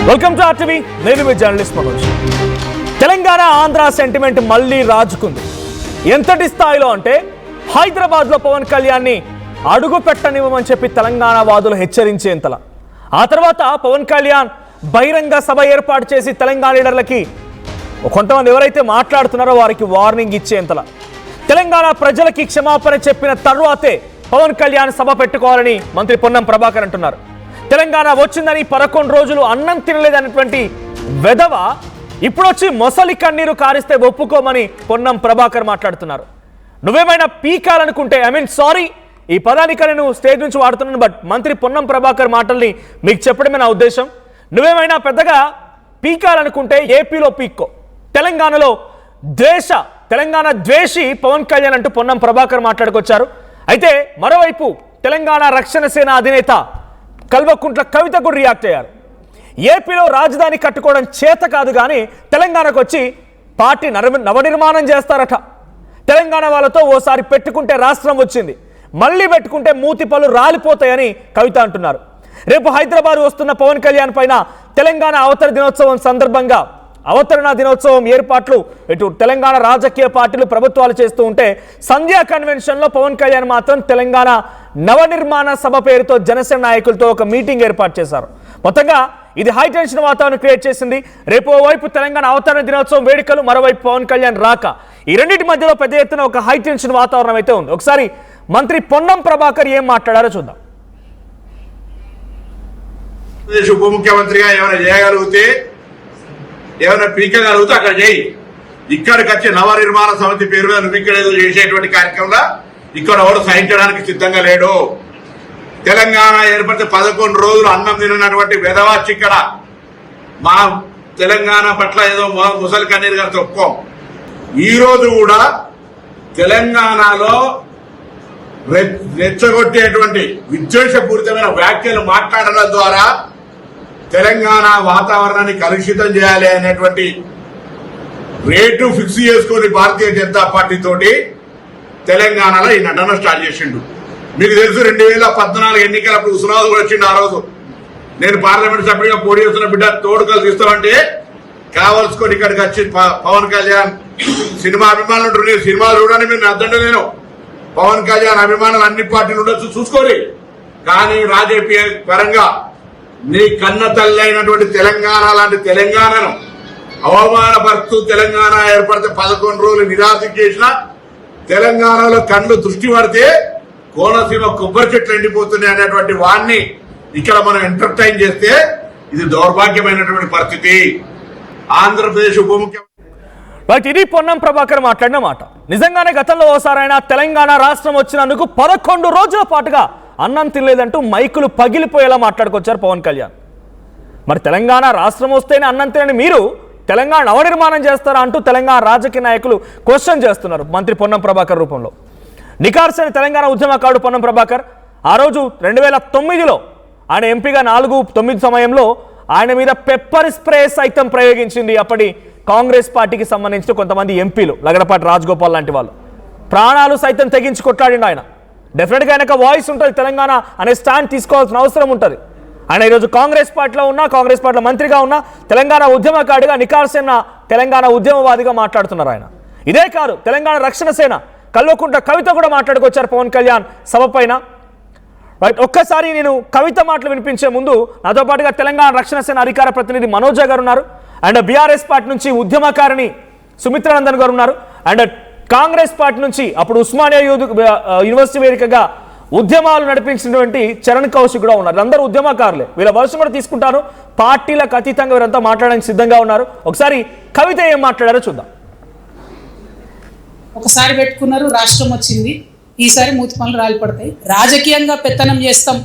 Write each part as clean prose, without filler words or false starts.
Welcome to RTV. నేను మీ journalist Manoj. Telangana Andhra sentiment మళ్ళీ రాజుకుంది. ఎంతటి స్థాయిలో అంటే హైదరాబాద్లో పవన్ కళ్యాణ్ని అడుగు పెట్టనివ్వమని చెప్పి తెలంగాణ వాదులు హెచ్చరించేంతలా. ఆ తర్వాత పవన్ కళ్యాణ్ బహిరంగ సభ ఏర్పాటు చేసి తెలంగాణ లీడర్లకి కొంతమంది ఎవరైతే మాట్లాడుతున్నారో వారికి వార్నింగ్ ఇచ్చేంతలా. తెలంగాణ ప్రజలకి క్షమాపణ చెప్పిన తర్వాతే పవన్ కళ్యాణ్ సభ పెట్టుకోవాలని మంత్రి పొన్నం ప్రభాకర్ అంటున్నారు. తెలంగాణ వచ్చిందని 11 రోజులు అన్నం తినలేదన్నటువంటి వెధవ ఇప్పుడు వచ్చి మొసలి కన్నీరు కారిస్తే ఒప్పుకోమని పొన్నం ప్రభాకర్ మాట్లాడుతున్నారు. నువ్వేమైనా పీకాలనుకుంటే సారీ, ఈ పదానికి నేను స్టేజ్ నుంచి వాడుతున్నాను, బట్ మంత్రి పొన్నం ప్రభాకర్ మాటల్ని మీకు చెప్పడమే నా ఉద్దేశం. నువ్వేమైనా పెద్దగా పీకాలనుకుంటే ఏపీలో పీక్కో, తెలంగాణలో తెలంగాణ ద్వేషి పవన్ కళ్యాణ్ అంటూ పొన్నం ప్రభాకర్ మాట్లాడుకొచ్చారు. అయితే మరోవైపు తెలంగాణ రక్షణ సేన అధినేత కల్వకుంట్ల కవిత కూడా రియాక్ట్ అయ్యారు. ఏపీలో రాజధాని కట్టుకోవడం చేత కాదు కానీ తెలంగాణకు వచ్చి పార్టీ నవనిర్మాణం చేస్తారట. తెలంగాణ వాళ్ళతో ఓసారి పెట్టుకుంటే రాష్ట్రం వచ్చింది, మళ్ళీ పెట్టుకుంటే మూతి పళ్ళు రాలిపోతాయని కవిత అంటున్నారు. రేపు హైదరాబాద్ వస్తున్న పవన్ కళ్యాణ్ పైన తెలంగాణ అవతరణ దినోత్సవం ఏర్పాట్లు ఇటు తెలంగాణ రాజకీయ పార్టీలు ప్రభుత్వాలు చేస్తూ ఉంటే సంధ్యా కన్వెన్షన్లో పవన్ కళ్యాణ్ మాత్రం తెలంగాణ నవనిర్మాణ సభ పేరుతో జనసేన నాయకులతో ఒక మీటింగ్ ఏర్పాటు చేశారు. మొత్తంగా ఇది హై టెన్షన్ వాతావరణం క్రియేట్ చేసింది. రేపు ఓవైపు తెలంగాణ అవతరణ దినోత్సవం వేడుకలు, మరోవైపు పవన్ కళ్యాణ్ రాక, ఈ రెండింటి మధ్యలో పెద్ద ఎత్తున ఒక హై టెన్షన్ వాతావరణం అయితే ఉంది. ఒకసారి మంత్రి పొన్నం ప్రభాకర్ ఏం మాట్లాడారో చూద్దాం. ఉప ముఖ్యమంత్రిగా ఏమైనా చేయగలిగితే, ఏమైనా పీకగలిగితే అక్కడ చేయి. ఇక్కడికి వచ్చి నవనిర్మాణ సమితి పేరు మీద నువ్వు ఇక్కడ చేసేటువంటి కార్యక్రమంలో ఇక్కడ ఎవరు సహించడానికి సిద్ధంగా లేడు. తెలంగాణ ఏర్పడితే 11 రోజులు అన్నం తినటువంటి వెధవాచి ఇక్కడ మా తెలంగాణ పట్ల ఏదో ముసలి కన్నీరు గారితో ఒప్పుకోం. ఈ రోజు కూడా తెలంగాణలో రెచ్చగొట్టేటువంటి విద్వేషపూరితమైన వ్యాఖ్యలు మాట్లాడడం ద్వారా తెలంగాణ వాతావరణాన్ని కలుషితం చేయాలి అనేటువంటి రేటు ఫిక్స్ చేసుకుని భారతీయ జనతా పార్టీ తోటి తెలంగాణలో ఈ నటన స్టార్ట్ చేసిండు. మీకు తెలుసు 2014 ఎన్నికలప్పుడు ఉస్మానాబాద్ కూడా వచ్చిండు. ఆ రోజు నేను పార్లమెంట్ సభ్యుడిగా పోటీ చేస్తున్న బిడ్డ తోడుకలు తీస్తామంటే కావలసుకొని ఇక్కడికి వచ్చి పవన్ కళ్యాణ్ సినిమా అభిమానులు ఉంటారు, నేను సినిమాలు చూడని మీరు అర్థంటే నేను పవన్ కళ్యాణ్ అభిమానులు అన్ని పార్టీలు ఉండొచ్చు చూసుకోండి, కానీ రాజకీయ పరంగా నీ కన్న తల్లి అయినటువంటి తెలంగాణ లాంటి తెలంగాణను అవమానపరుస్తూ తెలంగాణ ఏర్పడితే 11 రోజులు నిరాశ చేసిన తెలంగాణలో కళ్ళు దృష్టి పడితే కోనసీమ కొబ్బరి చెట్లు ఎండిపోతున్నాయి అనేటువంటి వాడిని ఇక్కడ మనం ఎంటర్టైన్ చేస్తే ఇది దౌర్భాగ్యమైనటువంటి పరిస్థితి. ఆంధ్రప్రదేశ్ ఉప ముఖ్యమంత్రి ఇది పొన్నం ప్రభాకర్ మాట్లాడిన మాట. నిజంగానే గతంలో ఓసారైనా తెలంగాణ రాష్ట్రం వచ్చినందుకు 11 రోజుల పాటుగా అన్నం తినలేదంటూ మైకులు పగిలిపోయేలా మాట్లాడుకొచ్చారు పవన్ కళ్యాణ్. మరి తెలంగాణ రాష్ట్రం వస్తేనే అన్నం తినని మీరు తెలంగాణ నవనిర్మాణం చేస్తారా అంటూ తెలంగాణ రాజకీయ నాయకులు క్వశ్చన్ చేస్తున్నారు మంత్రి పొన్నం ప్రభాకర్ రూపంలో. నికార్సైన తెలంగాణ ఉద్యమకారుడు పొన్నం ప్రభాకర్ ఆ రోజు 2009లో ఆయన ఎంపీగా 4-9 సమయంలో ఆయన మీద పెప్పర్ స్ప్రే సైతం ప్రయోగించింది అప్పటి కాంగ్రెస్ పార్టీకి సంబంధించిన కొంతమంది ఎంపీలు, లగడపాటి రాజగోపాల్ లాంటి వాళ్ళు. ప్రాణాలు సైతం తెగించి కొట్లాడిండు ఆయన. డెఫినెట్గా ఆయనకు వాయిస్ ఉంటుంది, తెలంగాణ అనే స్టాండ్ తీసుకోవాల్సిన అవసరం ఉంటుంది. ఆయన ఈరోజు కాంగ్రెస్ పార్టీలో ఉన్నా, కాంగ్రెస్ పార్టీలో మంత్రిగా ఉన్నా, తెలంగాణ ఉద్యమకారుడిగా నికార్సైన తెలంగాణ ఉద్యమవాదిగా మాట్లాడుతున్నారు ఆయన. ఇదే కాదు, తెలంగాణ రక్షణ సేన కల్వకుంట్ల కవిత కూడా మాట్లాడుకొచ్చారు పవన్ కళ్యాణ్ సభ పైన. రైట్, ఒక్కసారి నేను కవిత మాటలు వినిపించే ముందు నాతో పాటుగా తెలంగాణ రక్షణ సేన అధికార ప్రతినిధి మనోజ గారు ఉన్నారు, అండ్ బీఆర్ఎస్ పార్టీ నుంచి ఉద్యమకారిణి సుమిత్రానందన్ గారు ఉన్నారు, అండ్ కాంగ్రెస్ పార్టీ నుంచి అప్పుడు ఉస్మానియా యూనివర్సిటీ వేదికగా ఉద్యమాలు నడిపించినటువంటి చరణ్ కౌశిక్ కూడా ఉన్నారు. అందరూ ఉద్యమకారులే, వీళ్ళ వర్షం కూడా తీసుకుంటారు. పార్టీలకు అతీతంగా వీరంతా మాట్లాడడానికి సిద్ధంగా ఉన్నారు. ఒకసారి కవిత ఏం మాట్లాడారో చూద్దాం. ఒకసారి పెట్టుకున్నారు, రాష్ట్రం వచ్చింది, ఈసారి మూతి పనులు రాలిపడతాయి. రాజకీయంగా పెత్తనం చేస్తాం,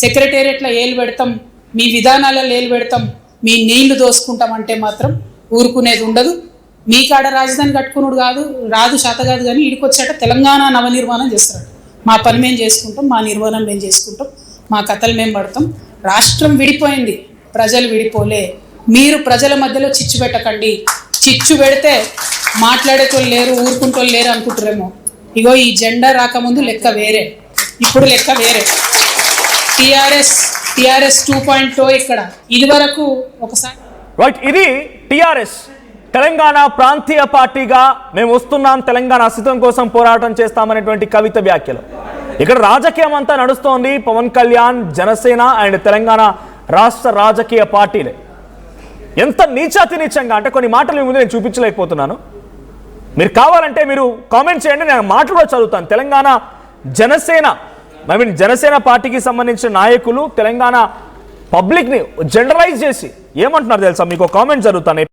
సెక్రటేరియట్లో ఏలు పెడతాం, మీ విధానాలలో ఏలు పెడతాం, మీ నీళ్లు దోసుకుంటాం అంటే మాత్రం ఊరుకునేది ఉండదు. మీ కాడ రాజధాని కట్టుకున్నాడు రాదు శాత కాదు, కానీ ఇడికొచ్చాట తెలంగాణ నవనిర్మాణం చేస్తాడు. మా పని మేము చేసుకుంటాం, మా నిర్మాణం మేము చేసుకుంటాం, మా కథలు మేము పడతాం. రాష్ట్రం విడిపోయింది, ప్రజలు విడిపోలే. మీరు ప్రజల మధ్యలో చిచ్చు పెట్టకండి. చిచ్చు పెడితే మాట్లాడేటోళ్ళు లేరు, ఊరుకుంటోళ్ళు లేరు అనుకుంటారేమో. ఇగో ఈ జెండా రాకముందు లెక్క వేరే, ఇప్పుడు లెక్క వేరే. టిఆర్ఎస్ 2.0 ఇక్కడ ఇది వరకు ఒకసారి రైట్, ఇది టిఆర్ఎస్ తెలంగాణ ప్రాంతీయ పార్టీగా మేము వస్తున్నాం, తెలంగాణ అస్తిత్వం కోసం పోరాటం చేస్తామనేటువంటి కవిత వ్యాఖ్యలు. ఇక్కడ రాజకీయం అంతా నడుస్తోంది పవన్ కళ్యాణ్, జనసేన అండ్ తెలంగాణ రాష్ట్ర రాజకీయ పార్టీలే. ఎంత నీచాతి నీచంగా అంటే కొన్ని మాటలు మీ ముందు నేను చూపించలేకపోతున్నాను. మీరు కావాలంటే మీరు కామెంట్ చేయండి, నేను మాటలు కూడా చదువుతాను. తెలంగాణ జనసేన పార్టీకి సంబంధించిన నాయకులు తెలంగాణ పబ్లిక్ని జనరలైజ్ చేసి ఏమంటున్నారు తెలుసా? మీకు కామెంట్ జరుగుతాను.